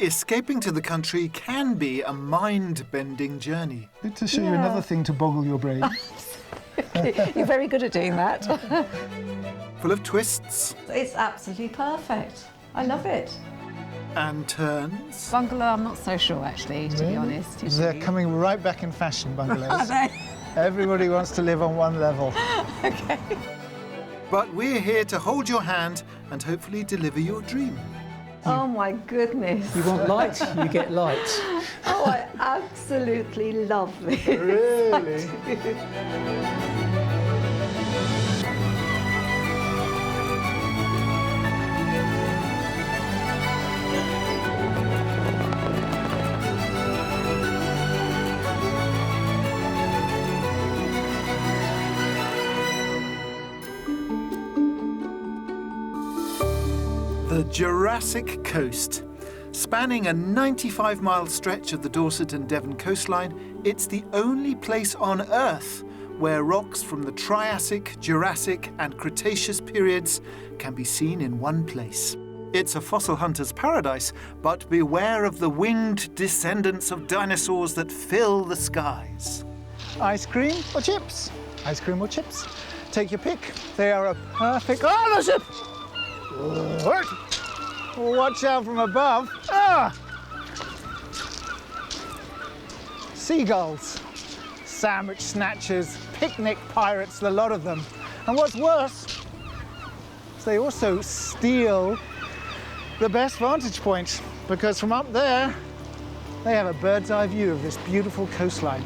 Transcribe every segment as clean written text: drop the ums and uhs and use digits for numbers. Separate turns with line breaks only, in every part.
Escaping to the country can be a mind-bending journey.
Good to show you another thing to boggle your brain.
You're very good at doing that.
Full of twists.
It's absolutely perfect. I love it.
And turns.
Bungalow, I'm not so sure, actually, to be honest.
They're coming right back in fashion, bungalows.
Are they?
Everybody wants to live on one level.
OK.
But we're here to hold your hand and hopefully deliver your dream.
Oh, my goodness.
You want light, you get light.
Oh, I absolutely love this.
Really?
The Jurassic coast. Spanning a 95-mile stretch of the Dorset and Devon coastline, it's the only place on Earth where rocks from the Triassic, Jurassic and Cretaceous periods can be seen in one place. It's a fossil hunter's paradise, but beware of the winged descendants of dinosaurs that fill the skies.
Ice cream or chips? Ice cream or chips? Take your pick. They are a perfect... Oh, the ship! Watch out from above. Ah! Seagulls, sandwich snatchers, picnic pirates, the lot of them. And what's worse is they also steal the best vantage point, because from up there, they have a bird's eye view of this beautiful coastline.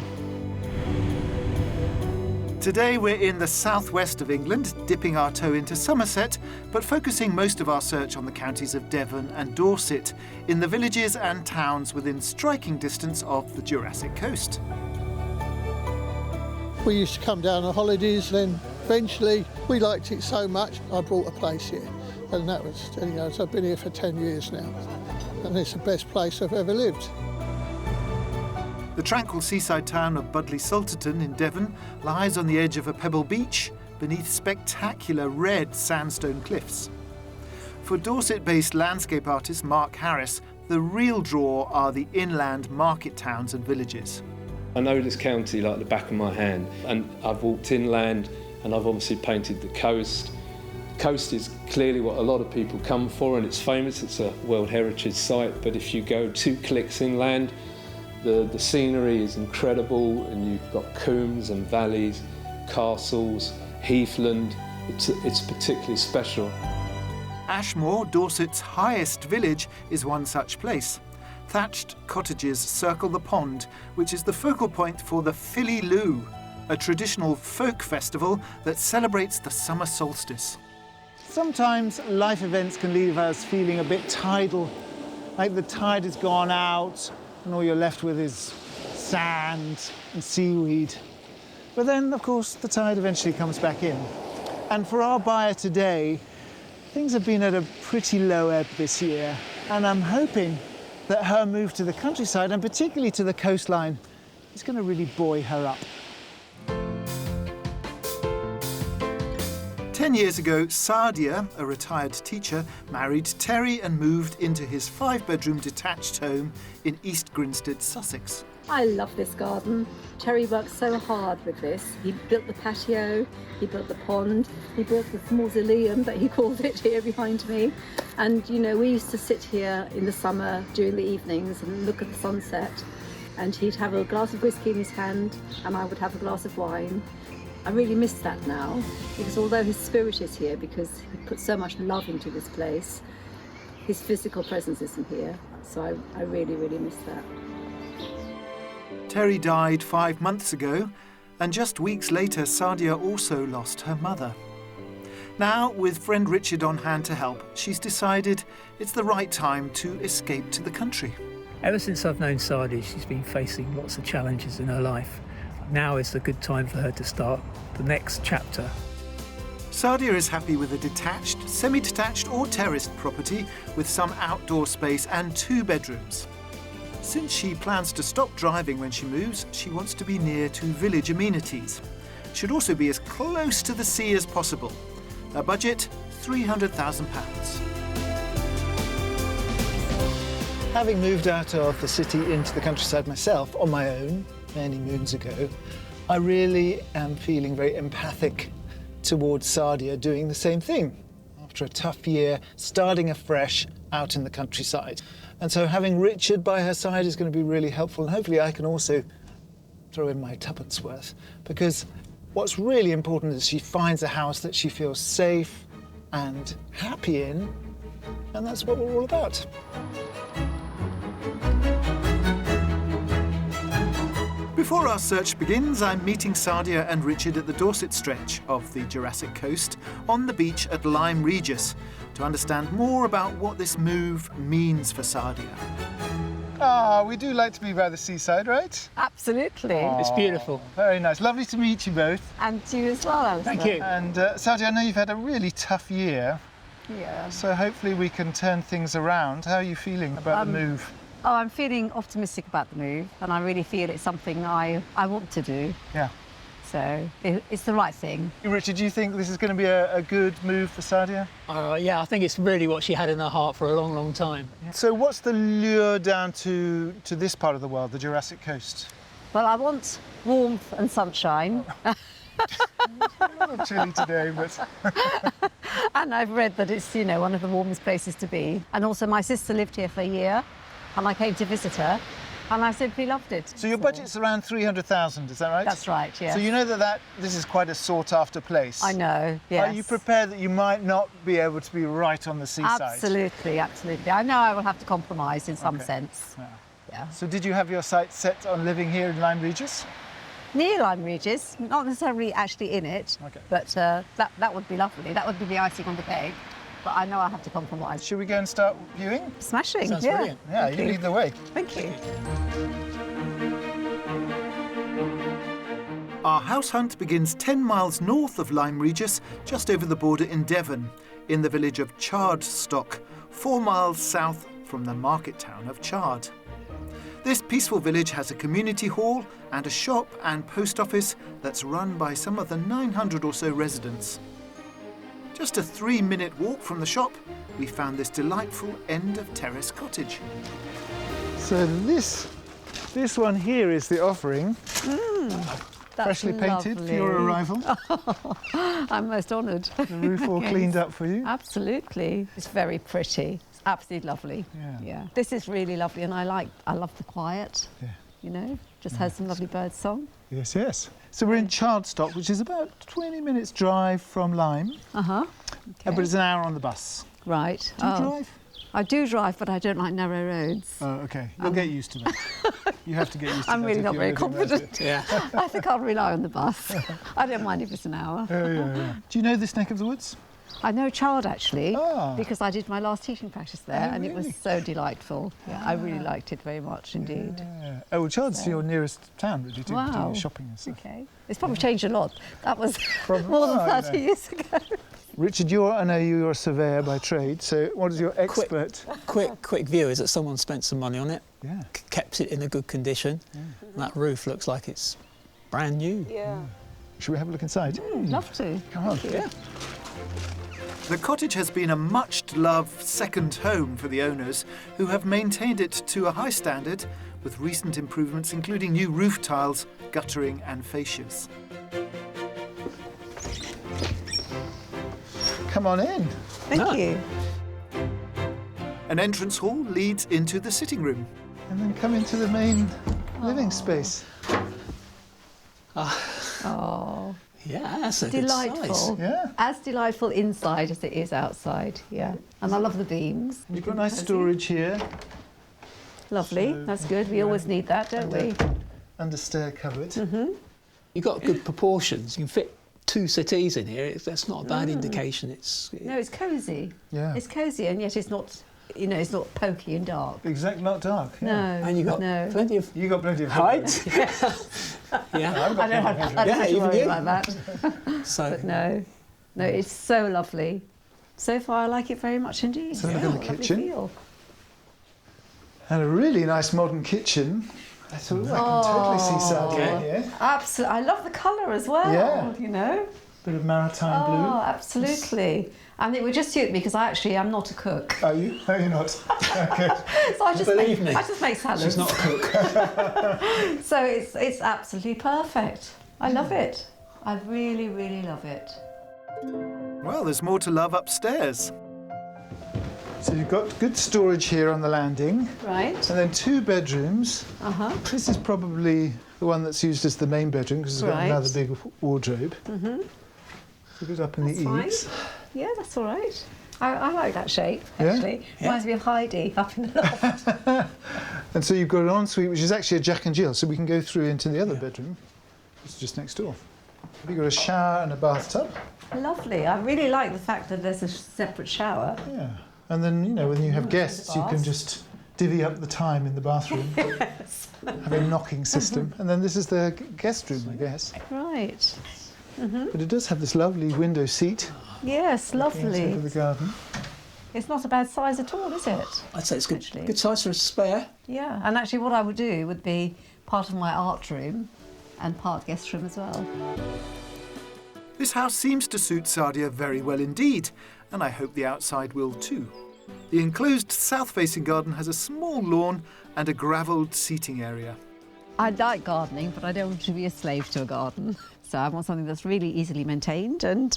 Today we're in the southwest of England, dipping our toe into Somerset, but focusing most of our search on the counties of Devon and Dorset, in the villages and towns within striking distance of the Jurassic coast.
We used to come down on holidays, then eventually we liked it so much I bought a place here, and that was, so I've been here for 10 years now, and it's the best place I've ever lived.
The tranquil seaside town of Budleigh-Salterton in Devon lies on the edge of a pebble beach beneath spectacular red sandstone cliffs. For Dorset-based landscape artist Mark Harris, the real draw are the inland market towns and villages.
I know this county like the back of my hand, and I've walked inland and I've obviously painted the coast. The coast is clearly what a lot of people come for, and it's famous, it's a World Heritage Site, but if you go 2 clicks inland, the scenery is incredible, and you've got combes and valleys, castles, heathland. It's particularly special.
Ashmore, Dorset's highest village, is one such place. Thatched cottages circle the pond, which is the focal point for the Filly Loo, a traditional folk festival that celebrates the summer solstice.
Sometimes life events can leave us feeling a bit tidal, like the tide has gone out and all you're left with is sand and seaweed. But then, of course, the tide eventually comes back in. And for our buyer today, things have been at a pretty low ebb this year, and I'm hoping that her move to the countryside, and particularly to the coastline, is going to really buoy her up.
10 years ago, Sadia, a retired teacher, married Terry and moved into his 5-bedroom detached home in East Grinstead, Sussex.
I love this garden. Terry worked so hard with this. He built the patio, he built the pond, he built the mausoleum that he called it here behind me. And we used to sit here in the summer during the evenings and look at the sunset. And he'd have a glass of whiskey in his hand and I would have a glass of wine. I really miss that now, because although his spirit is here, because he put so much love into this place, his physical presence isn't here. So I really, really miss that.
Terry died 5 months ago, and just weeks later, Sadia also lost her mother. Now, with friend Richard on hand to help, she's decided it's the right time to escape to the country.
Ever since I've known Sadia, she's been facing lots of challenges in her life. Now is a good time for her to start the next chapter.
Sadia is happy with a detached, semi-detached or terraced property with some outdoor space and 2 bedrooms. Since she plans to stop driving when she moves, she wants to be near to village amenities. Should also be as close to the sea as possible. Her budget, £300,000.
Having moved out of the city into the countryside myself on my own many moons ago, I really am feeling very empathic towards Sadia doing the same thing after a tough year, starting afresh out in the countryside. And so having Richard by her side is going to be really helpful, and hopefully I can also throw in my tuppence worth, because what's really important is she finds a house that she feels safe and happy in, and that's what we're all about.
Before our search begins, I'm meeting Sadia and Richard at the Dorset stretch of the Jurassic coast on the beach at Lyme Regis to understand more about what this move means for Sadia.
Ah, we do like to be by the seaside, right?
Absolutely.
It's beautiful.
Very nice. Lovely to meet you both.
And you as well, Alistair.
Thank you.
And Sadia, I know you've had a really tough year,
Yeah.
so hopefully we can turn things around. How are you feeling about the move?
Oh, I'm feeling optimistic about the move, and I really feel it's something I want to do.
Yeah.
So it's the right thing.
Richard, do you think this is going to be a good move for Sadia?
Yeah, I think it's really what she had in her heart for a long, long time.
So what's the lure down to this part of the world, the Jurassic coast?
Well, I want warmth and sunshine.
A little chilly today, but...
And I've read that it's, you know, one of the warmest places to be. And also my sister lived here for a year, and I came to visit her, and I simply loved it.
So your budget's around 300,000, is that right?
That's right, yes.
So you know that this is quite a sought-after place.
I know, yes.
Are you prepared that you might not be able to be right on the seaside?
Absolutely, absolutely. I know I will have to compromise in some
Okay.
sense.
Yeah.
Yeah.
So did you have your sights set on living here in Lyme Regis?
Near Lyme Regis, not necessarily actually in it,
Okay.
but that would be lovely. That would be the icing on the cake. But I know I have to compromise.
Should we go and start viewing?
Smashing,
Sounds
yeah.
brilliant.
Yeah,
Thank
you lead the way.
Thank you.
Our house hunt begins 10 miles north of Lyme Regis, just over the border in Devon, in the village of Chardstock, 4 miles south from the market town of Chard. This peaceful village has a community hall and a shop and post office that's run by some of the 900 or so residents. Just a 3-minute walk from the shop, we found this delightful end-of-terrace cottage.
So this one here is the offering.
That's
Freshly painted for your
lovely.
arrival.
I'm most honoured.
The roof all
Yes.
cleaned up for you.
Absolutely. It's very pretty. It's absolutely lovely.
Yeah.
This is really lovely, and I love the quiet.
Yeah.
You know, just has some lovely bird song.
Yes, yes. So we're in Chardstock, which is about 20 minutes drive from Lyme,
Okay.
but it's an hour on the bus.
Right.
Do you drive?
I do drive, but I don't like narrow roads.
Oh, okay. You'll get used to that. You have to get used to that.
I'm really
if
not
you're
very
living around
confident.
here.
Yeah.
I think I'll rely on the bus. I don't mind if it's an hour.
Yeah. Do you know this neck of the woods?
I know Chard actually,
Ah.
because I did my last teaching practice there,
Oh,
and it
really?
was so delightful. Yeah, I really liked it very much indeed.
Yeah. Oh, well, Chard's your nearest town, really, to do
Wow.
your shopping and stuff.
Okay. It's probably changed a lot. That was
Probably.
more than
Oh, I
30
know.
years ago.
Richard, I know you're a surveyor by trade, so what is your expert?
Quick view is that someone spent some money on it,
Yeah.
kept it in a good condition. And that roof looks like it's brand new.
Yeah.
Should we have a look inside?
Love to.
Come on.
Yeah.
The cottage has been a much-loved second home for the owners, who have maintained it to a high standard with recent improvements including new roof tiles, guttering and fascias.
Come on in.
Thank you.
An entrance hall leads into the sitting room.
And then come into the main living space.
Oh,
Yeah, that's a good
delightful.
size.
Yeah.
As delightful inside as it is outside. Yeah. And I love the beams.
You've got nice storage here.
Lovely.
So,
That's good. We always need that, don't we?
Under stair cupboard.
You've got good proportions. You can fit 2 settees in here. That's not a bad indication.
No, it's cosy.
Yeah.
It's cosy, and yet it's not, you know, it's not pokey and dark.
Exactly, not dark. Yeah.
No.
And you've got
no.
plenty of
You got plenty of
height.
Yeah.
Yeah.
I've got
I don't have,
plenty of
I don't
Yeah,
have to
even
worry
you.
about that.
So
But no, it's so lovely. So far, I like it very much indeed.
So look at the
Lovely
kitchen.
feel.
And a really nice modern kitchen. I thought, I can totally see Sadia
Oh.
here.
Absolutely. I love the colour as well.
Yeah.
You know.
Bit of maritime blue.
Oh, absolutely. And it would just suit me because I am not a cook.
Are you? No, you're not. Okay.
So I just make salads.
She's not a cook.
So it's absolutely perfect. I love it. I really, really love it.
Well, there's more to love upstairs.
So you've got good storage here on the landing.
Right.
And then 2 bedrooms.
Uh-huh.
This is probably the one that's used as the main bedroom because it's got another big wardrobe.
Mm-hmm.
Put it up in
That's
the eaves.
fine. Yeah, that's all right. I like that shape, actually.
Yeah?
Reminds me of Heidi up in the loft.
And so you've got an ensuite, which is actually a Jack and Jill, so we can go through into the other bedroom. It's just next door. You've got a shower and a bathtub.
Lovely. I really like the fact that there's a separate shower.
Yeah. And then, you know, when you have guests, you can just divvy up the time in the bathroom.
Yes.
Have a knocking system. And then this is the guest room, I guess.
Right. Mm-hmm.
But it does have this lovely window seat.
Yes, lovely.
Over the garden.
It's not a bad size at all, is it?
I'd say it's good size for a spare.
Yeah, and actually what I would do would be part of my art room and part guest room as well.
This house seems to suit Sadia very well indeed, and I hope the outside will too. The enclosed south-facing garden has a small lawn and a gravelled seating area.
I like gardening, but I don't want to be a slave to a garden. So I want something that's really easily maintained and...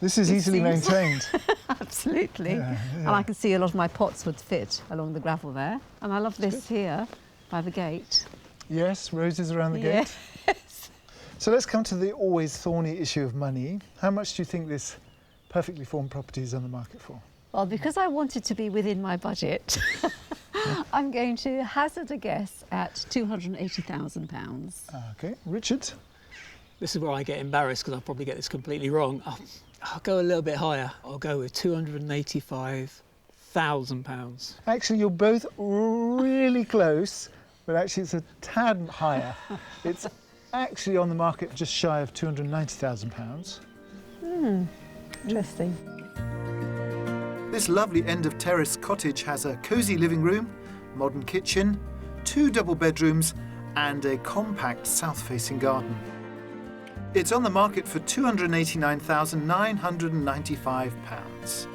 This is easily maintained.
Absolutely.
Yeah.
And I can see a lot of my pots would fit along the gravel there. And I love this here by the gate.
Yes, roses around the gate.
Yes.
So let's come to the always thorny issue of money. How much do you think this perfectly formed property is on the market for?
Well, because I wanted to be within my budget, I'm going to hazard a guess at £280,000.
Okay, Richard?
This is where I get embarrassed because I'll probably get this completely wrong. I'll go a little bit higher. I'll go with £285,000.
Actually, you're both really close, but actually it's a tad higher. It's actually on the market just shy of £290,000.
Interesting.
This lovely end-of-terrace cottage has a cosy living room, modern kitchen, 2 double bedrooms and a compact south-facing garden. It's on the market for £289,995.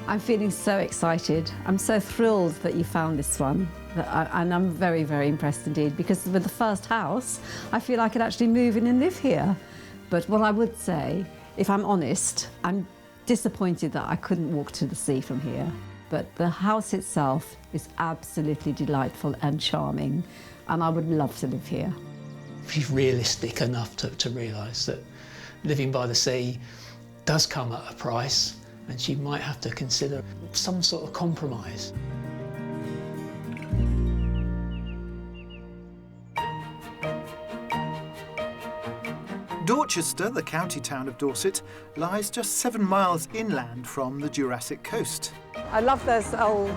I'm feeling so excited. I'm so thrilled that you found this one. And I'm very, very impressed indeed, because with the first house, I feel I could actually move in and live here. But what I would say, if I'm honest, I'm disappointed that I couldn't walk to the sea from here. But the house itself is absolutely delightful and charming, and I would love to live here.
She's realistic enough to realise that living by the sea does come at a price, and she might have to consider some sort of compromise.
Dorchester, the county town of Dorset, lies just 7 miles inland from the Jurassic coast.
I love the old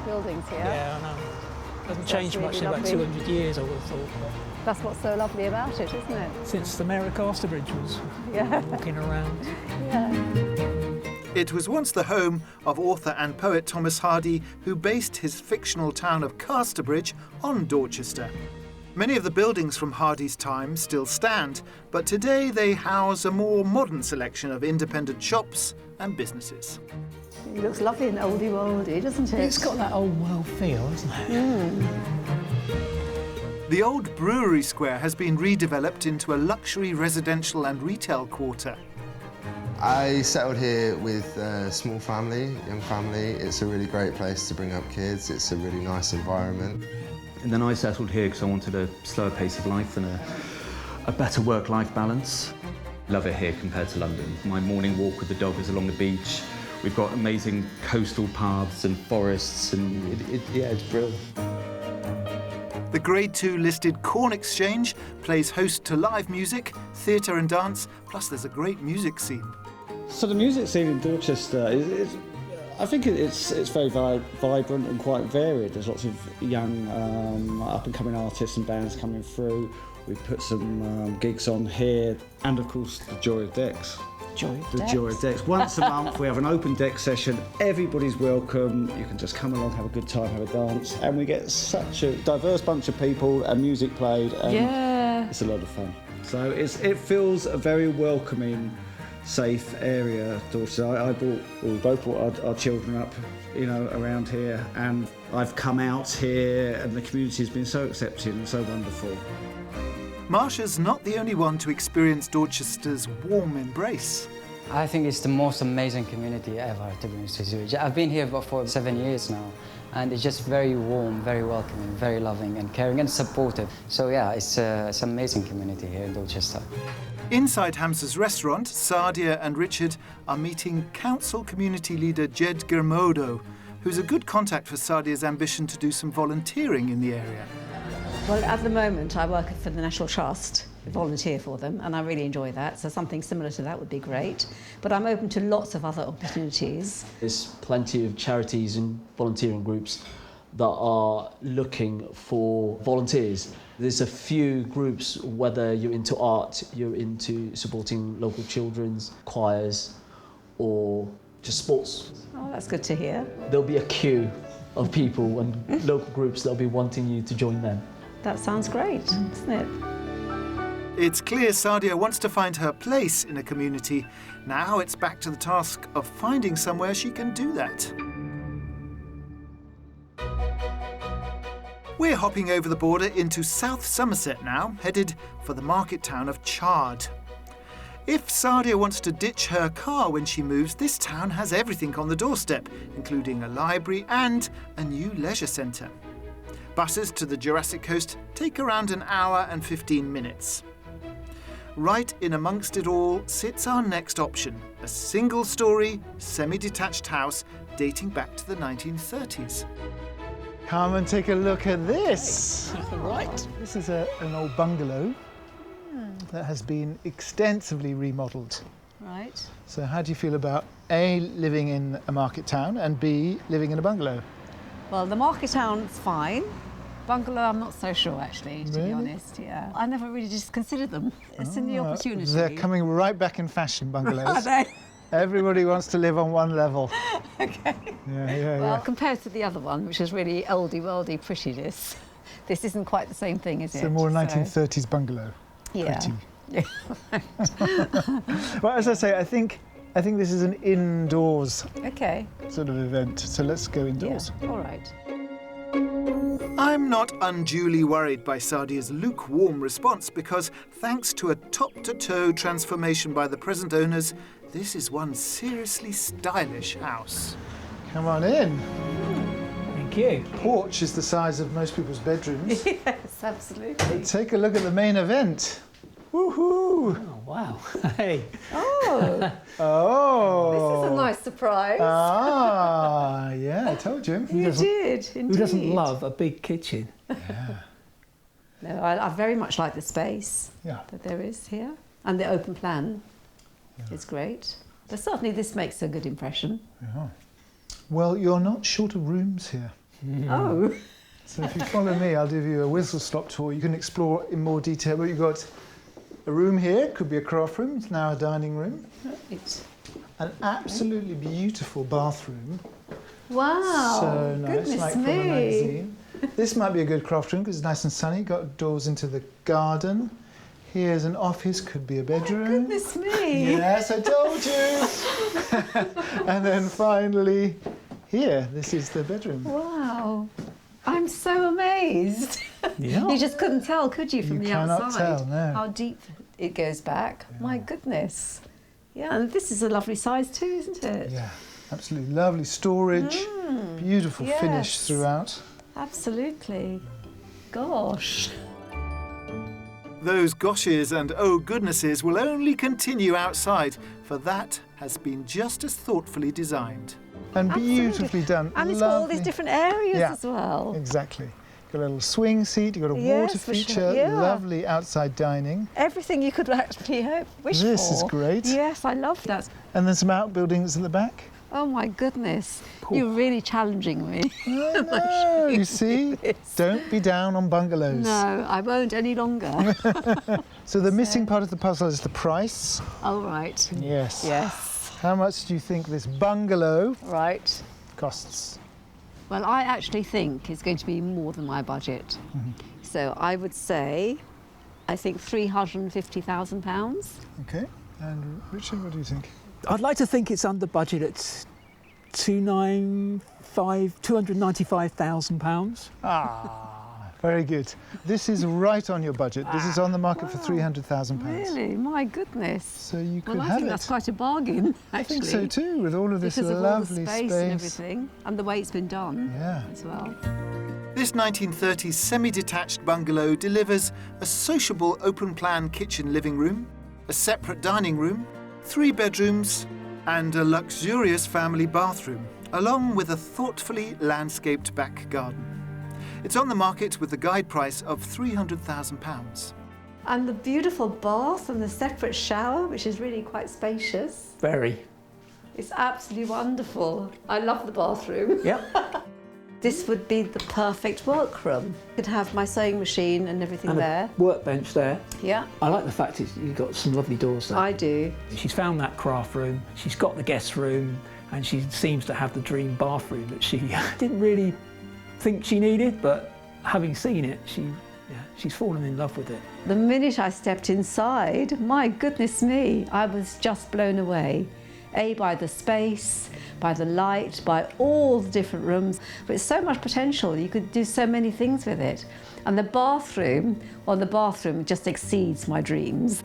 buildings here.
Yeah, I know. Doesn't change much in about 200 years, I would have thought.
That's what's so lovely about it, isn't it?
Since the Mayor of Casterbridge was walking around.
Yeah.
It was once the home of author and poet Thomas Hardy, who based his fictional town of Casterbridge on Dorchester. Many of the buildings from Hardy's time still stand, but today they house a more modern selection of independent shops and businesses.
It looks lovely and oldie-worldy, doesn't it?
It's got that old world feel, hasn't it?
The old brewery square has been redeveloped into a luxury residential and retail quarter.
I settled here with a small family, young family. It's a really great place to bring up kids. It's a really nice environment.
And then I settled here because I wanted a slower pace of life and a better work-life balance. Love it here compared to London. My morning walk with the dog is along the beach. We've got amazing coastal paths and forests, and it's brilliant.
The Grade 2 listed Corn Exchange plays host to live music, theatre and dance, plus there's a great music scene.
So the music scene in Dorchester I think it's very vibrant and quite varied. There's lots of young up-and-coming artists and bands coming through. We've put some gigs on here, and of course the Joy of Decks.
Joy of
Decks. Once a month we have an open deck session. Everybody's welcome. You can just come along, have a good time, have a dance, and we get such a diverse bunch of people and music played. And it's a lot of fun. So it feels a very welcoming, safe area, Dorset. We both brought our children up, around here, and I've come out here and the community has been so accepting and so wonderful.
Marsha's not the only one to experience Dorchester's warm embrace.
I think it's the most amazing community ever, to be honest with you. I've been here for 7 years now, and it's just very warm, very welcoming, very loving and caring and supportive. So yeah, it's an amazing community here in Dorchester.
Inside Hamza's restaurant, Sadia and Richard are meeting council community leader Jed Germodo, who's a good contact for Sadia's ambition to do some volunteering in the area.
Well, at the moment, I work for the National Trust, volunteer for them, and I really enjoy that, so something similar to that would be great. But I'm open to lots of other opportunities.
There's plenty of charities and volunteering groups that are looking for volunteers. There's a few groups, whether you're into art, you're into supporting local children's choirs, or just sports.
Oh, that's good to hear.
There'll be a queue of people and local groups that'll be wanting you to join them.
That sounds great, doesn't it?
It's clear Sadia wants to find her place in a community. Now it's back to the task of finding somewhere she can do that. We're hopping over the border into South Somerset now, headed for the market town of Chard. If Sadia wants to ditch her car when she moves, this town has everything on the doorstep, including a library and a new leisure centre. Buses to the Jurassic coast take around an hour and 15 minutes. Right in amongst it all sits our next option, a single-storey, semi-detached house dating back to the 1930s.
Come and take a look at this.
Right.
This is an old bungalow that has been extensively remodelled.
Right.
So how do you feel about A, living in a market town, and B, living in a bungalow?
Well, the market town's fine. Bungalow, I'm not so sure, actually, to be honest, yeah. I never really just considered them. It's in the opportunity.
They're coming right back in fashion, bungalows.
Are they?
Everybody wants to live on one level.
Okay.
Yeah.
Compared to the other one, which is really oldie-worldy prettiness, this isn't quite the same thing, is it?
So more 1930s bungalow.
Yeah.
Pretty. Well, as I say, I think this is an indoors sort of event, so let's go indoors.
Yeah. All right.
I'm not unduly worried by Sadia's lukewarm response because, thanks to a top-to-toe transformation by the present owners, this is one seriously stylish house.
Come on in.
Thank you.
Porch is the size of most people's bedrooms.
Yes, absolutely.
Take a look at the main event. Woohoo!
Oh, wow. Hey.
Oh.
Oh.
This is a nice surprise.
Ah, yeah, I told you.
You did, indeed.
Who doesn't love a big kitchen?
Yeah.
No, I very much like the space that there is here. And the open plan is great. But certainly this makes a good impression.
Yeah. Well, you're not short of rooms here.
Oh.
So if you follow me, I'll give you a whistle-stop tour. You can explore in more detail. But you've got a room here, could be a craft room, it's now a dining room.
Right.
An absolutely beautiful bathroom.
Wow.
So nice,
Goodness
like from a
me.
magazine. This might be a good craft room because it's nice and sunny, got doors into the garden. Here's an office, could be a bedroom.
Goodness me.
Yes, I told you. And then finally, here, this is the bedroom.
Wow. I'm so amazed.
Yeah.
You just couldn't tell, could you, from the
cannot
outside?
tell, no.
How deep it goes back. Yeah. My goodness. Yeah, and this is a lovely size too, isn't it?
Yeah, absolutely. Lovely storage, beautiful finish throughout.
Absolutely. Gosh.
Those goshes and oh goodnesses will only continue outside, for that has been just as thoughtfully designed.
And beautifully done.
And it's got all these different areas as well.
Exactly. Got a little swing seat, you've got a water feature, lovely outside dining.
Everything you could actually wish for.
This is great.
Yes, I love that.
And then some outbuildings at the back.
Oh my goodness, you're really challenging me.
I know, you see? Don't be down on bungalows.
No, I won't any longer.
So the missing part of the puzzle is the price.
Oh, right.
Yes.
Yes.
How much do you think this bungalow costs?
Well, I actually think it's going to be more than my budget. So I would say I think £350,000.
Okay. And Richard, what do you think?
I'd like to think it's under budget at £295,000.
Ah, very good. This is right on your budget. This is on the market for £300,000.
Really? My goodness.
So you could
well, I
have
think
it.
that's quite a bargain, actually.
I think so too, with all of this
because
lovely
of all the space
space
and everything, and the way it's been done as well.
This 1930s semi-detached bungalow delivers a sociable open-plan kitchen living room, a separate dining room, 3 bedrooms and a luxurious family bathroom, along with a thoughtfully landscaped back garden. It's on the market with the guide price of £300,000.
And the beautiful bath and the separate shower, which is really quite spacious.
Very.
It's absolutely wonderful. I love the bathroom.
Yep.
This would be the perfect workroom. Could have my sewing machine and everything
And
there.
a workbench there.
Yeah.
I like the fact you've got some lovely doors there.
I do.
She's found that craft room, she's got the guest room, and she seems to have the dream bathroom that she didn't really think she needed, but having seen it, she's fallen in love with it.
The minute I stepped inside, my goodness me, I was just blown away. By the space, by the light, by all the different rooms. But it's so much potential, you could do so many things with it. And the bathroom just exceeds my dreams.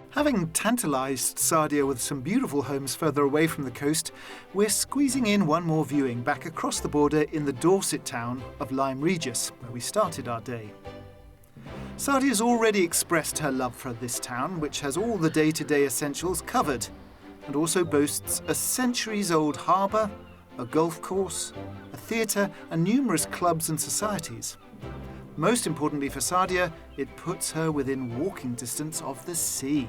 Having tantalised Sadia with some beautiful homes further away from the coast, we're squeezing in one more viewing back across the border in the Dorset town of Lyme Regis, where we started our day. Sadia's already expressed her love for this town, which has all the day-to-day essentials covered, and also boasts a centuries-old harbour, a golf course, a theatre, and numerous clubs and societies. Most importantly for Sadia, it puts her within walking distance of the sea.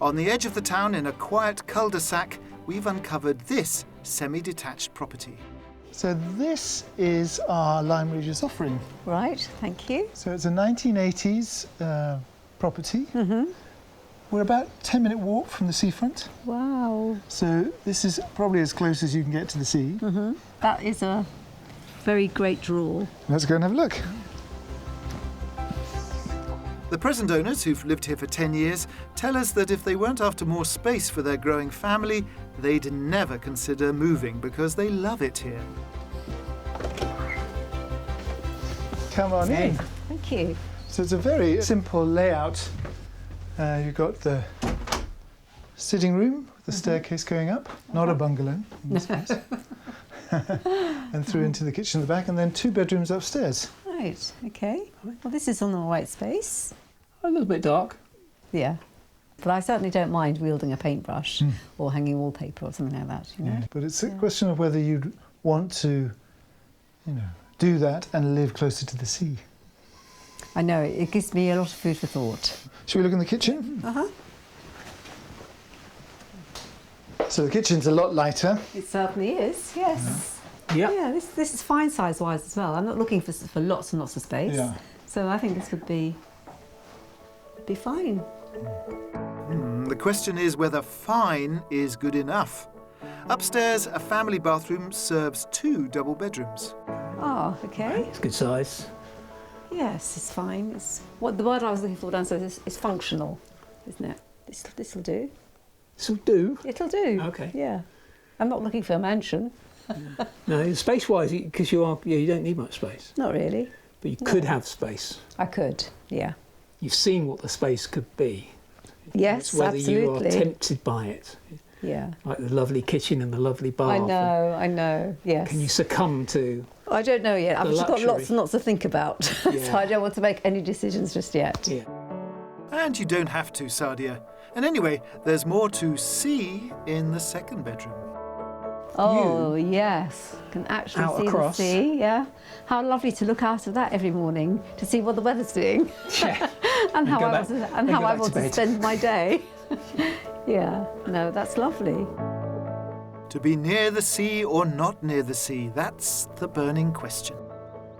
On the edge of the town, in a quiet cul-de-sac, we've uncovered this semi-detached property.
So this is our Lyme Regis offering.
Right, thank you.
So it's a 1980s property.
Mm-hmm.
We're about a 10-minute walk from the seafront.
Wow.
So this is probably as close as you can get to the sea.
Mm-hmm. That is a very great draw.
Let's go and have a look.
The present owners, who've lived here for 10 years, tell us that if they weren't after more space for their growing family, they'd never consider moving because they love it here.
Come on in.
Thank you.
So it's a very simple layout. You've got the sitting room, with the staircase going up, not a bungalow in this case. And through into the kitchen at the back, and then 2 bedrooms upstairs.
Right, okay. Well, this is on the white space.
A little bit dark.
Yeah. But I certainly don't mind wielding a paintbrush or hanging wallpaper or something like that, you know.
Yeah, but it's a question of whether you'd want to, do that and live closer to the sea.
I know, it gives me a lot of food for thought.
Shall we look in the kitchen?
Uh-huh.
So the kitchen's a lot lighter.
It certainly is, yes.
Yeah.
Yeah, this is fine size-wise as well. I'm not looking for lots and lots of space.
Yeah.
So I think this would be fine.
The question is whether fine is good enough. Upstairs, a family bathroom serves 2 double bedrooms.
Oh, okay.
It's good size.
Yes, it's fine. The word I was looking for downstairs is functional, isn't it? This'll do.
This'll do?
It'll do.
Okay.
Yeah. I'm not looking for a mansion.
No, space-wise, because you don't need much space.
Not really.
But you could have space.
I could, yeah.
You've seen what the space could be.
Yes,
it's whether
absolutely.
you are tempted by it.
Yeah.
Like the lovely kitchen and the lovely bath.
I know, yes.
Can you succumb to...
I don't know yet. I've just got lots and lots to think about.
Yeah.
So I don't want to make any decisions just yet.
Yeah.
And you don't have to, Sadia. And anyway, there's more to see in the second bedroom.
Oh, yes. Can actually
Out
see
across.
the sea, yeah. How lovely to look out of that every morning to see what the weather's doing.
Yeah.
and how I
back
want
to
to
bed.
spend my day. Yeah, no, that's lovely.
To be near the sea or not near the sea, that's the burning question.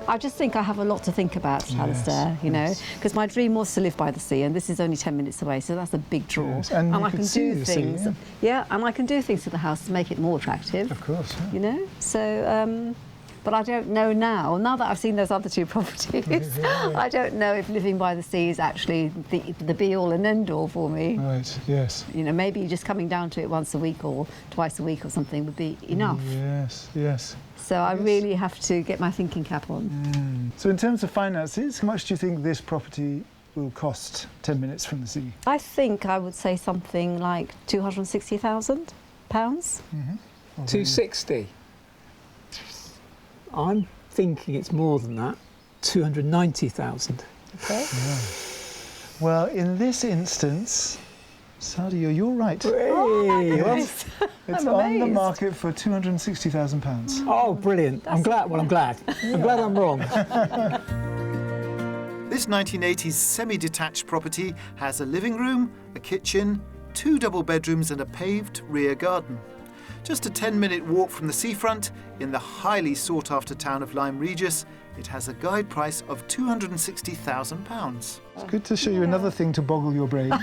I just think I have a lot to think about, Alistair, you know, because my dream was to live by the sea, and this is only 10 minutes away, so that's a big draw.
Yes, and you
I
can
can
see
do
the sea,
things.
yeah.
And I can do things to the house to make it more attractive.
Of course, yeah.
You know, so. But I don't know now that I've seen those other two properties, I don't know if living by the sea is actually the be-all and end-all for me.
Right, yes.
You know, maybe just coming down to it once a week or twice a week or something would be enough.
Yes, yes.
So I really have to get my thinking cap on.
So in terms of finances, how much do you think this property will cost 10 minutes from the sea?
I think I would say something like £260,000.
260. I'm thinking it's more than that. 290,000.
Okay.
Yeah. Well, in this instance, Sadia, you're right.
It's
It's on the market for £260,000.
Oh, brilliant. I'm glad. Well, I'm glad. I'm glad I'm wrong.
This 1980s semi-detached property has a living room, a kitchen, 2 double bedrooms and a paved rear garden. Just a 10-minute walk from the seafront in the highly sought-after town of Lyme Regis, it has a guide price of £260,000.
It's good to show you another thing to boggle your brain.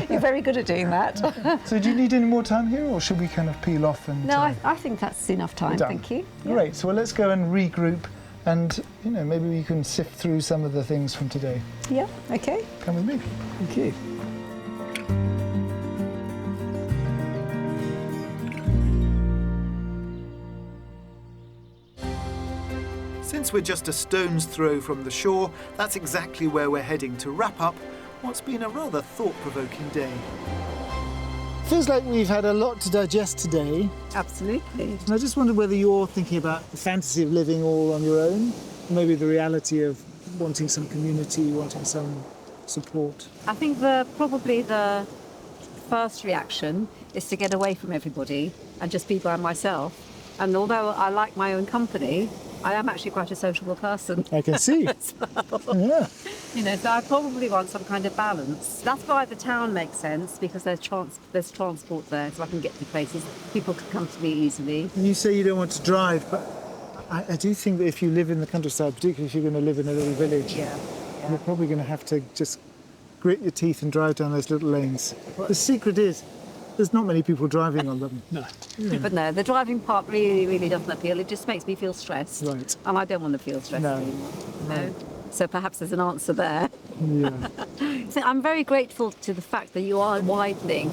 You're very good at doing that.
So do you need any more time here, or should we kind of peel off and...
No, I think that's enough time, thank you.
Great, so let's go and regroup and, you know, maybe we can sift through some of the things from today.
Yeah, okay.
Come with me.
Thank you.
Since we're just a stone's throw from the shore, that's exactly where we're heading to wrap up what's been a rather thought-provoking day.
Feels like we've had a lot to digest today.
Absolutely.
And I just wondered whether you're thinking about the fantasy of living all on your own, maybe the reality of wanting some community, wanting some support.
I think probably the first reaction is to get away from everybody and just be by myself. And although I like my own company, I am actually quite a sociable person.
I can see. Yeah.
You know, so I probably want some kind of balance. That's why the town makes sense, because there's transport there, so I can get to places. People can come to me easily.
And you say you don't want to drive, but I do think that if you live in the countryside, particularly if you're going to live in a little village, you're probably going to have to just grit your teeth and drive down those little lanes. The secret is, there's not many people driving on them.
No.
Yeah.
But no, the driving part really doesn't appeal. It just makes me feel stressed.
Right.
And I don't want to feel stressed anymore. No. So perhaps there's an answer there.
Yeah.
So I'm very grateful to the fact that you are widening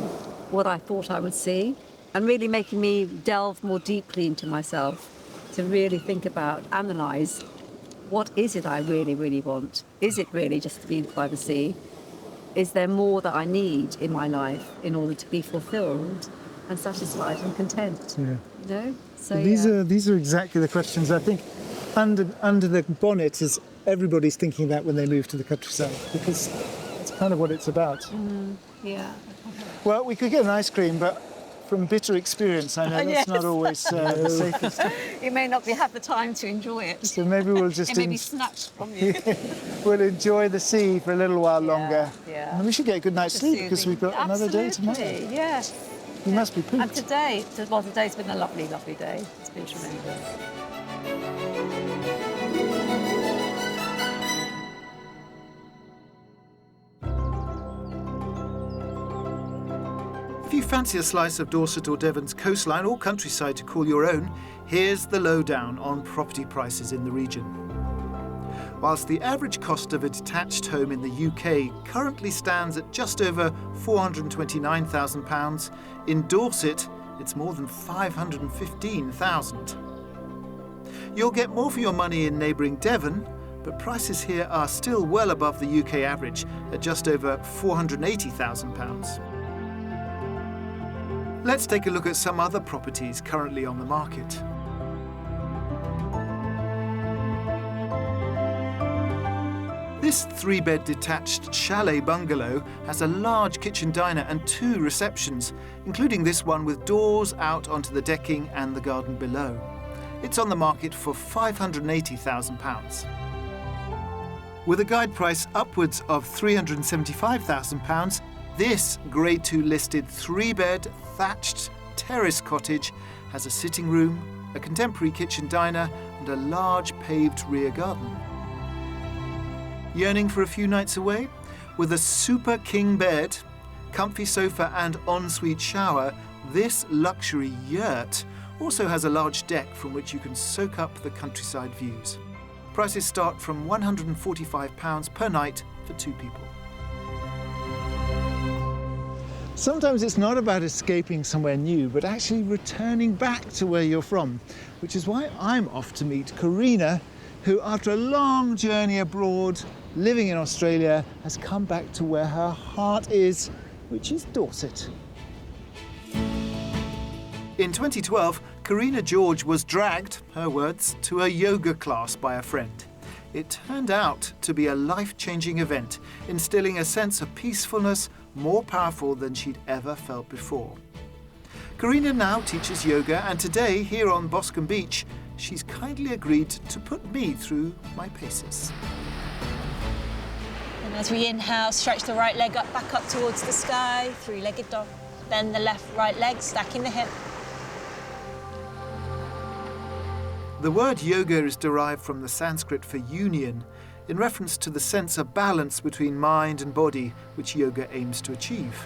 what I thought I would see and really making me delve more deeply into myself to really think about, analyse, what is it I really want? Is it really just to be by the sea? Is there more that I need in my life in order to be fulfilled and satisfied and content?
Yeah.
You know? So
these are exactly the questions I think under the bonnet is everybody's thinking that when they move to the countryside, because it's kind of what it's about.
Yeah.
Well, we could get an ice cream, but from bitter experience, I know that's not always the safest.
You may not have the time to enjoy it.
So maybe we'll just...
It may be snatched from you.
We'll enjoy the sea for a little while longer.
Yeah.
And we should get a good night's sleep because we've got another day tomorrow.
Yes.
You must be pooped.
And today's been a lovely day. It's been tremendous.
If you fancy a slice of Dorset or Devon's coastline or countryside to call your own, here's the lowdown on property prices in the region. Whilst the average cost of a detached home in the UK currently stands at just over £429,000, in Dorset it's more than £515,000. You'll get more for your money in neighbouring Devon, but prices here are still well above the UK average at just over £480,000. Let's take a look at some other properties currently on the market. This 3-bed detached chalet bungalow has a large kitchen diner and 2 receptions, including this one with doors out onto the decking and the garden below. It's on the market for £580,000. With a guide price upwards of £375,000, this Grade 2 listed 3-bed thatched terrace cottage has a sitting room, a contemporary kitchen diner, and a large paved rear garden. Yearning for a few nights away? With a super king bed, comfy sofa and ensuite shower, this luxury yurt also has a large deck from which you can soak up the countryside views. Prices start from £145 per night for 2 people.
Sometimes it's not about escaping somewhere new, but actually returning back to where you're from, which is why I'm off to meet Karina, who, after a long journey abroad, living in Australia, has come back to where her heart is, which is Dorset.
In 2012, Karina George was dragged, her words, to a yoga class by a friend. It turned out to be a life-changing event, instilling a sense of peacefulness more powerful than she'd ever felt before. Karina now teaches yoga, and today, here on Boscombe Beach, she's kindly agreed to put me through my paces.
And as we inhale, stretch the right leg up, back up towards the sky, three-legged dog. Then the right leg, stacking the hip.
The word yoga is derived from the Sanskrit for union, in reference to the sense of balance between mind and body, which yoga aims to achieve.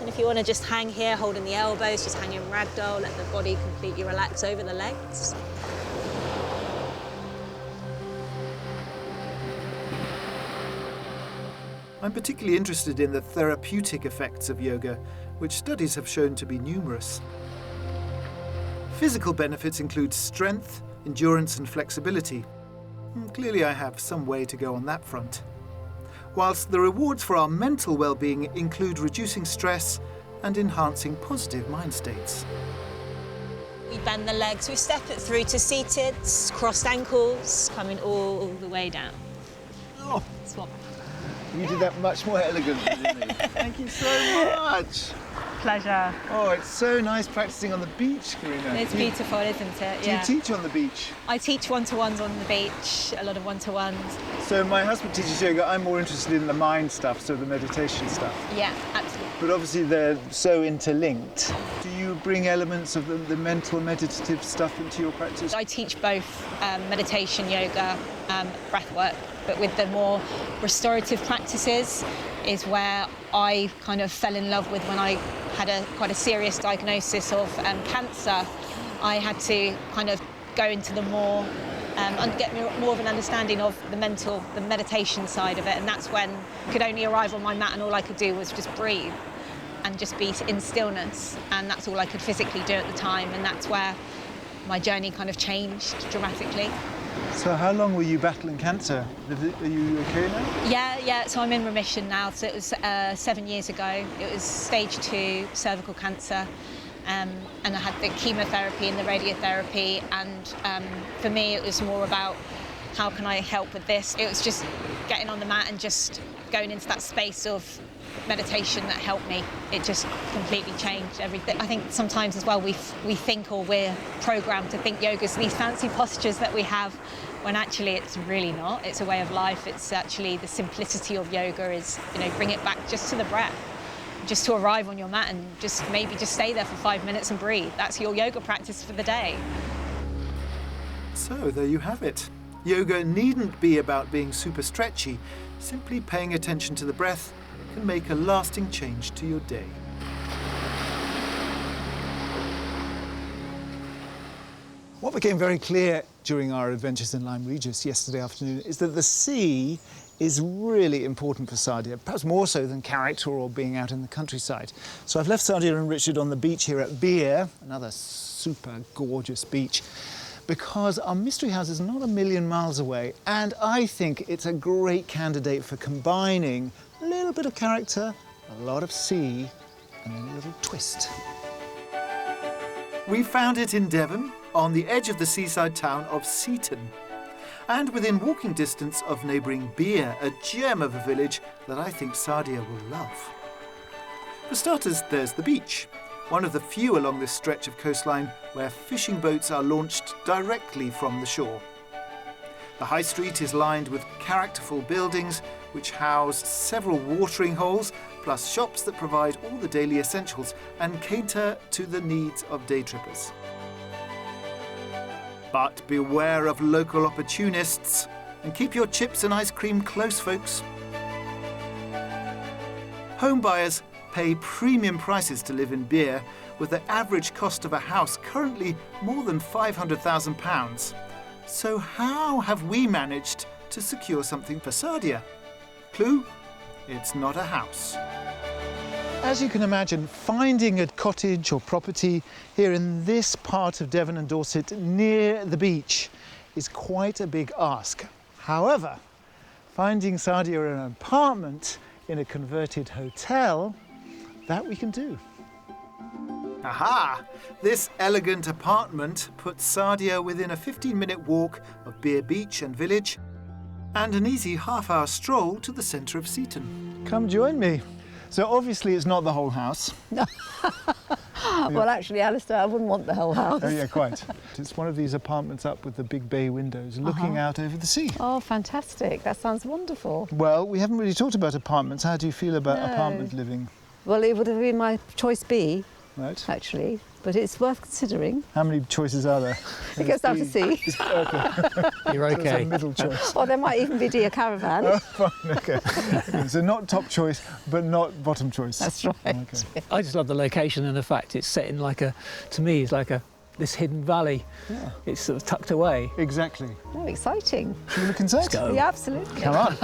And if you want to just hang here, holding the elbows, just hang in ragdoll, let the body completely relax over the legs.
I'm particularly interested in the therapeutic effects of yoga, which studies have shown to be numerous. Physical benefits include strength, endurance and flexibility. Clearly I have some way to go on that front. Whilst the rewards for our mental well-being include reducing stress and enhancing positive mind states.
We bend the legs, we step it through to seated, crossed ankles, coming all the way down.
Oh,
Swap.
You did that much more elegantly than me. Thank you so much.
Pleasure.
Oh, it's so nice practicing on the beach, Karina.
It's beautiful, isn't it?
Do you teach on the beach?
I teach one-to-ones on the beach, a lot of one-to-ones.
So my husband teaches yoga. I'm more interested in the mind stuff, so the meditation stuff.
Yeah, absolutely.
But obviously they're so interlinked. Do you bring elements of the mental meditative stuff into your practice?
I teach both meditation, yoga, breath work, but with the more restorative practices is where I kind of fell in love with when I had quite a serious diagnosis of cancer. I had to kind of go into the more and get more of an understanding of the meditation side of it, and that's when I could only arrive on my mat and all I could do was just breathe and just be in stillness, and that's all I could physically do at the time, and that's where my journey kind of changed dramatically.
So how long were you battling cancer? Are you okay now?
Yeah, so I'm in remission now. So it was 7 years ago. It was stage 2 cervical cancer. And I had the chemotherapy and the radiotherapy. And for me, it was more about how can I help with this? It was just getting on the mat and just going into that space of meditation that helped me. It just completely changed everything. I think sometimes as well we think, or we're programmed to think yoga's these fancy postures that we have, when actually it's really not. It's a way of life. It's actually the simplicity of yoga is, bring it back just to the breath, just to arrive on your mat and just maybe just stay there for 5 minutes and breathe. That's your yoga practice for the day.
So there you have it. Yoga needn't be about being super stretchy. Simply paying attention to the breath can make a lasting change to your day.
What became very clear during our adventures in Lyme Regis yesterday afternoon is that the sea is really important for Sadia, perhaps more so than character or being out in the countryside. So I've left Sadia and Richard on the beach here at Beer, another super gorgeous beach, because our mystery house is not a million miles away, and I think it's a great candidate for combining a little bit of character, a lot of sea, and a little twist.
We found it in Devon, on the edge of the seaside town of Seaton, and within walking distance of neighbouring Beer, a gem of a village that I think Sadia will love. For starters, there's the beach, one of the few along this stretch of coastline where fishing boats are launched directly from the shore. The high street is lined with characterful buildings which house several watering holes, plus shops that provide all the daily essentials and cater to the needs of day trippers. But beware of local opportunists and keep your chips and ice cream close, folks. Home buyers pay premium prices to live in Beer, with the average cost of a house currently more than £500,000. So how have we managed to secure something for Sadia? Clue? It's not a house.
As you can imagine, finding a cottage or property here in this part of Devon and Dorset near the beach is quite a big ask. However, finding Sadia an apartment in a converted hotel, that we can do.
Aha! This elegant apartment puts Sadia within a 15-minute walk of Beer Beach and Village and an easy half-hour stroll to the centre of Seaton.
Come join me. So obviously it's not the whole house.
Well, actually, Alistair, I wouldn't want the whole house.
Oh yeah, quite. It's one of these apartments up with the big bay windows looking out over the sea.
Oh, fantastic. That sounds wonderful.
Well, we haven't really talked about apartments. How do you feel about apartment living?
Well, it would have been my choice B,
right,
actually, but it's worth considering.
How many choices are there?
It goes down to C.
Okay.
You're okay.
So it's a middle choice.
Or there might even be a caravan.
Oh, fine, okay. So not top choice, but not bottom choice.
That's right.
Okay.
I just love the location and the fact it's set in to me, it's like this hidden valley.
Yeah.
It's sort of tucked away.
Exactly.
Oh, exciting.
Should we look inside?
Let's go.
Yeah, absolutely.
Come on.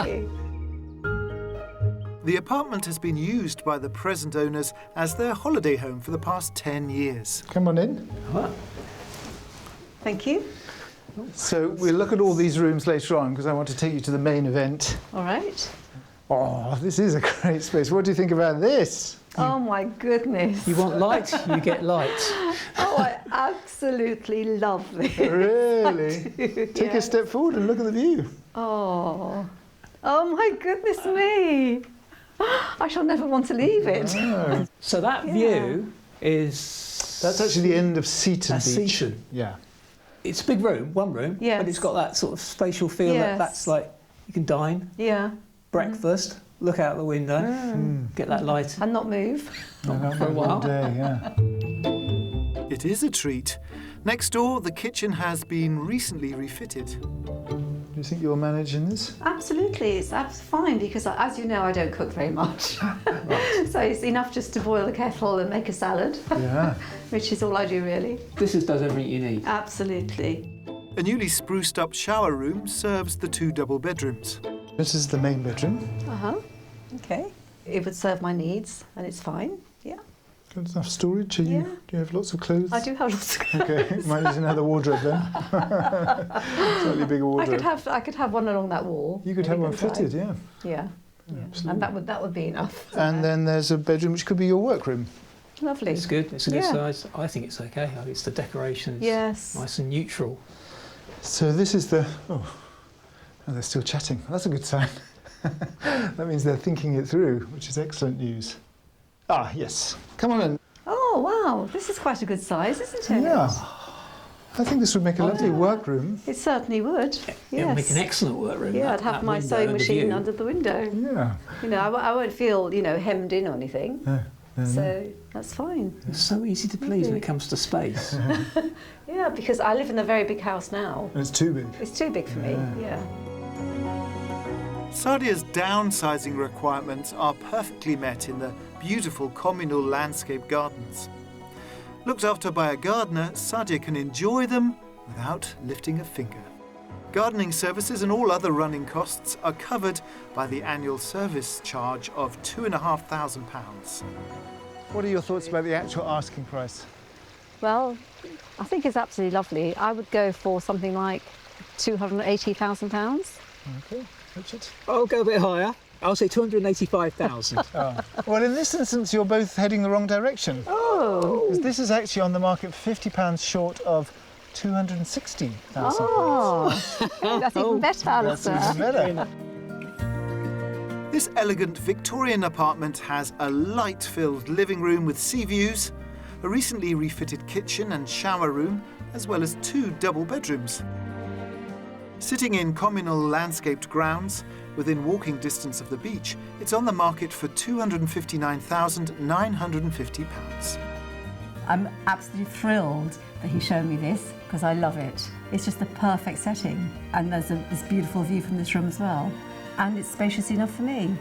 The apartment has been used by the present owners as their holiday home for the past 10 years.
Come on in.
What?
Thank you.
So we'll look at all these rooms later on because I want to take you to the main event.
All right.
Oh, this is a great space. What do you think about this?
Oh, my goodness.
You want light, you get light.
Oh, I absolutely love this.
Really? Take a step forward and look at the view.
Oh my goodness me. I shall never want to leave it.
Oh.
So that view is...
That's actually the end of Seaton
That's
Beach.
Seaton.
Yeah.
It's a big room, one room, but it's got that sort of spatial feel that's like you can dine, breakfast, look out the window, get that light.
And not move.
Not for a while.
All day, yeah.
It is a treat. Next door, the kitchen has been recently refitted.
Do you think you'll manage in this?
Absolutely, it's fine because, as you know, I don't cook very much. So it's enough just to boil a kettle and make a salad, which is all I do really.
This does everything you need.
Absolutely.
A newly spruced up shower room serves the 2 double bedrooms.
This is the main bedroom.
Okay. It would serve my needs and it's fine, yeah.
Got enough storage? Do you have lots of clothes?
I do have lots of clothes.
Okay, might need another wardrobe then. Slightly bigger wardrobe.
I could have one along that wall.
You could have one fitted, yeah.
Yeah. And that would be enough.
And then there's a bedroom which could be your workroom.
Lovely.
It's good. It's a good size. I think it's okay. It's the decorations.
Yes.
Nice and neutral.
So this is the... Oh, they're still chatting. That's a good sign. That means they're thinking it through, which is excellent news. Ah, yes. Come on in.
Oh, wow. This is quite a good size, isn't it?
Yeah. I think this would make a lovely workroom.
It certainly would. Yes.
It would make an excellent workroom.
Yeah, I'd have my sewing machine under the window.
Yeah.
You know, I won't feel, hemmed in or anything.
No.
So that's fine.
It's so easy to please when it comes to space.
Yeah, because I live in a very big house now.
And it's too big.
It's too big for me, yeah.
Sadia's downsizing requirements are perfectly met in the beautiful communal landscape gardens. Looked after by a gardener, Sadia can enjoy them without lifting a finger. Gardening services and all other running costs are covered by the annual service charge of £2,500.
What are your thoughts about the actual asking price?
Well, I think it's absolutely lovely. I would go for something like £280,000.
Okay, Richard?
I'll go a bit higher. I'll say 285,000.
Well, in this instance, you're both heading the wrong direction.
Oh!
Because this is actually on the market £50 short of £260,000.
Oh! That's even better, Alistair.
That's even better.
This elegant Victorian apartment has a light-filled living room with sea views, a recently refitted kitchen and shower room, as well as 2 double bedrooms. Sitting in communal landscaped grounds, within walking distance of the beach, it's on the market for £259,950.
I'm absolutely thrilled that he showed me this because I love it. It's just the perfect setting, and there's this beautiful view from this room as well, and it's spacious enough for me.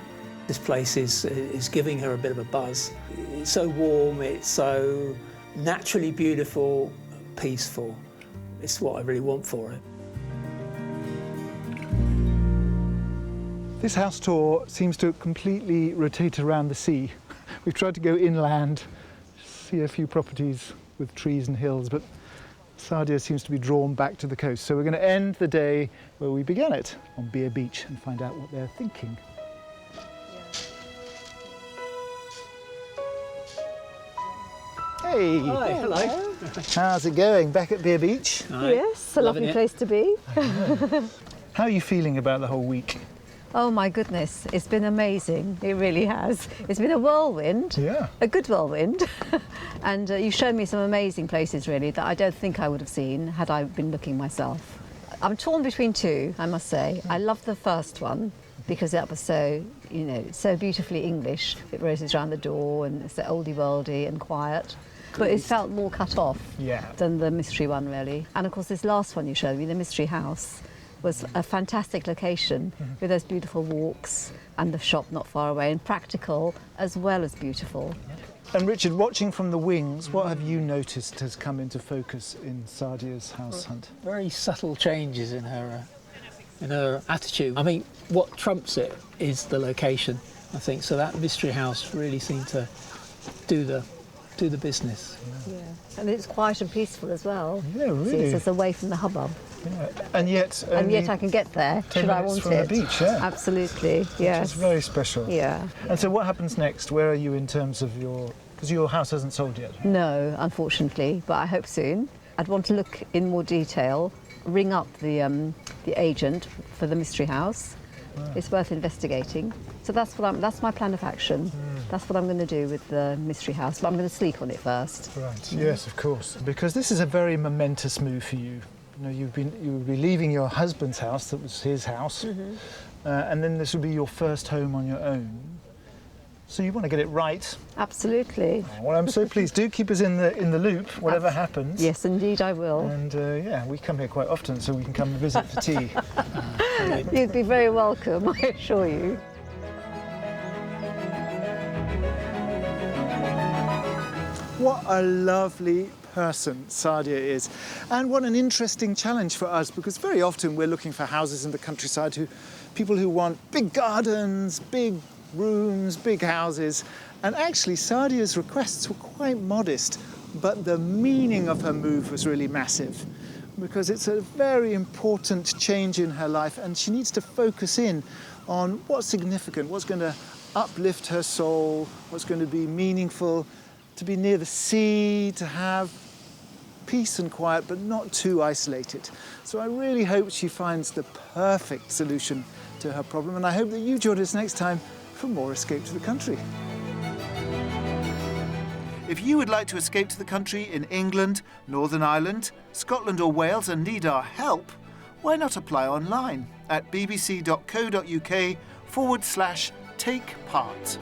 This place is giving her a bit of a buzz. It's so warm, it's so naturally beautiful, peaceful. It's what I really want for it.
This house tour seems to completely rotate around the sea. We've tried to go inland, see a few properties with trees and hills, but Sadia seems to be drawn back to the coast. So we're going to end the day where we began it, on Beer Beach, and find out what they're thinking. Hey!
Hi, hello.
How's it going? Back at Beer Beach?
Yes, a lovely place to be.
How are you feeling about the whole week?
Oh my goodness, it's been amazing. It really has. It's been a whirlwind, a good whirlwind. And you've shown me some amazing places really that I don't think I would have seen had I been looking myself. I'm torn between two, I must say. I love the first one because that was so, you know, so beautifully English. It roses around the door and it's so oldie-worldy and quiet. But it felt more cut off than the mystery one really. And of course this last one you showed me, the mystery house, was a fantastic location with those beautiful walks and the shop not far away, and practical as well as beautiful.
And Richard, watching from the wings, what have you noticed has come into focus in Sadia's house hunt?
Very subtle changes in her attitude. I mean, what trumps it is the location, I think. So that mystery house really seemed to do the business.
Yeah, and it's quiet and peaceful as well.
Yeah, really.
See, it's just away from the hubbub.
Yeah. And yet
I can get there should I want
from
it.
The beach, yeah.
Absolutely, yes.
Which is very special.
Yeah.
And so what happens next? Where are you in terms of because your house hasn't sold yet?
No, unfortunately, but I hope soon. I'd want to look in more detail, ring up the agent for the mystery house. It's worth investigating. So that's my plan of action. That's what I'm going to do with the mystery house, but I'm going to sleep on it first.
Right. Yes, of course. Because this is a very momentous move for you. You know, you'll be leaving your husband's house, that was his house, and then this will be your first home on your own. So you want to get it right.
Absolutely.
Well, I'm so pleased. Do keep us in the loop, whatever happens.
Yes, indeed I will.
And yeah, we come here quite often, so we can come and visit for tea.
You'd be very welcome, I assure you.
What a lovely person Sadia is, and what an interesting challenge for us, because very often we're looking for houses in the countryside, people who want big gardens, big rooms, big houses, and actually Sadia's requests were quite modest, but the meaning of her move was really massive, because it's a very important change in her life, and she needs to focus in on what's significant, what's going to uplift her soul, what's going to be meaningful, to be near the sea, to have peace and quiet, but not too isolated. So I really hope she finds the perfect solution to her problem, and I hope that you join us next time for more Escape to the Country.
If you would like to escape to the country in England, Northern Ireland, Scotland or Wales and need our help, why not apply online at bbc.co.uk/take part.